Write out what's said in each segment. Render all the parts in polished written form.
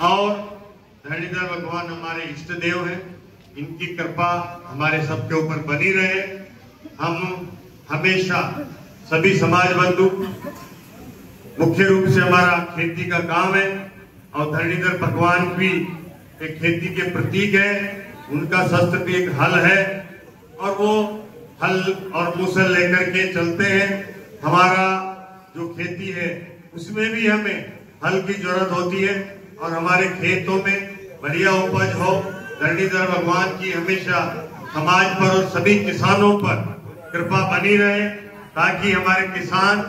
और धरणीधर भगवान हमारे इष्ट देव हैं, इनकी कृपा हमारे सबके ऊपर बनी रहे। हम हमेशा सभी समाज बंधु, मुख्य रूप से हमारा खेती का काम है और धरणीधर भगवान भी एक खेती के प्रतीक है। उनका शस्त्र भी एक हल है और वो हल और मूसल लेकर के चलते हैं। हमारा जो खेती है उसमें भी हमें हल की जरूरत होती है और हमारे खेतों में बढ़िया उपज हो। धरणीधर भगवान की हमेशा समाज पर और सभी किसानों पर कृपा बनी रहे ताकि हमारे किसान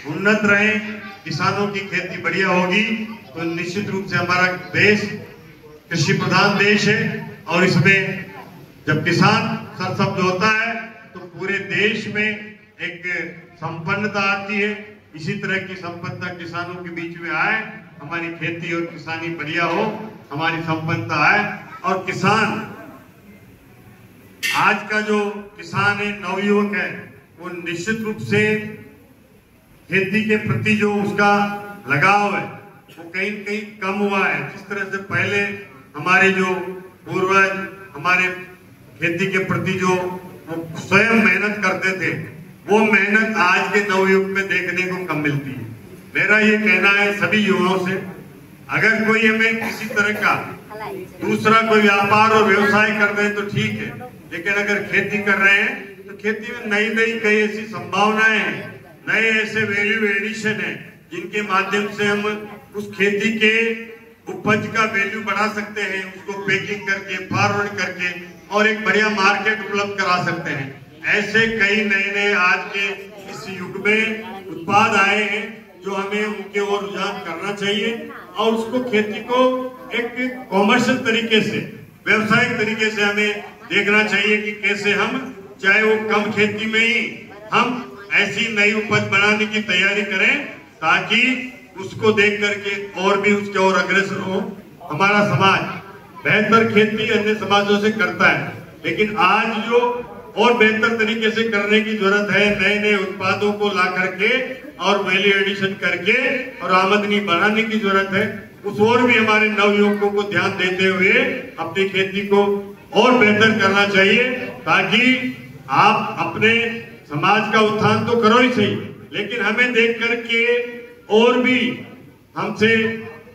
उन्नत रहें। किसानों की खेती बढ़िया होगी तो निश्चित रूप से हमारा देश कृषि प्रधान देश है और इसमें जब किसान सरसब्ज होता है तो पूरे देश में एक संपन्नता आती है। इसी तरह की संपन्नता किसानों के बीच में आए, हमारी खेती और किसानी बढ़िया हो, हमारी संपन्नता आए। और किसान, आज का जो किसान है, नवयुवक है, वो निश्चित रूप से खेती के प्रति जो उसका लगाव है वो कहीं न कहीं कम हुआ है। जिस तरह से पहले हमारे जो पूर्वज हमारे खेती के प्रति जो वो स्वयं मेहनत करते थे, वो मेहनत आज के नवयुग में देखने को कम मिलती है। मेरा ये कहना है सभी युवाओं से, अगर कोई हमें किसी तरह का दूसरा कोई व्यापार और व्यवसाय कर रहे हैं तो ठीक है, लेकिन अगर खेती कर रहे हैं तो खेती में नई नई कई ऐसी संभावनाएं हैं, नए ऐसे वैल्यू एडिशन है जिनके माध्यम से हम उस खेती के उपज का वैल्यू बढ़ा सकते हैं, उसको पैकिंग करके, फॉरवर्ड करके और एक बढ़िया मार्केट उपलब्ध करा सकते हैं। ऐसे कई नए नए आज के इस युग में उत्पाद आए हैं जो हमें उनके ओर रुझान करना चाहिए और उसको खेती को एक कॉमर्शियल तरीके से, व्यवसायिक तरीके से हमें देखना चाहिए कि कैसे हम, चाहे वो कम खेती में ही हम ऐसी नई उपज बनाने की तैयारी करें ताकि उसको देख करके और भी उसके और अग्रसर हो। हमारा समाज बेहतर खेती अन्य समाजों से करता है, लेकिन आज जो और बेहतर तरीके से करने की जरूरत है, नए नए उत्पादों को ला करके और वैल्यू एडिशन करके और आमदनी बढ़ाने की जरूरत है। उस ओर भी हमारे नवयुवकों को ध्यान देते हुए अपनी खेती को और बेहतर करना चाहिए ताकि आप अपने समाज का उत्थान तो करो ही सही, लेकिन हमें देख करके और भी हमसे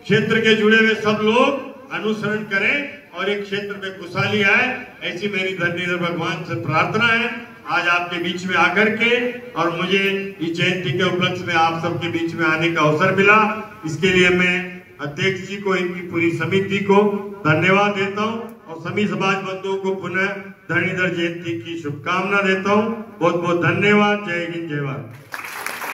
क्षेत्र के जुड़े हुए सब लोग अनुसरण करें और एक क्षेत्र में खुशहाली आए, ऐसी मेरी धरणीधर भगवान से प्रार्थना है आज आपके बीच में आकर के। और मुझे इस जयंती के उपलक्ष्य में आप सबके बीच में आने का अवसर मिला, इसके लिए मैं अध्यक्ष जी को, इनकी पूरी समिति को धन्यवाद देता हूं और सभी समाज बंधुओं को पुनः धरणीधर जयंती की शुभकामना देता हूं। बहुत बहुत धन्यवाद। जय हिंद, जय भारत।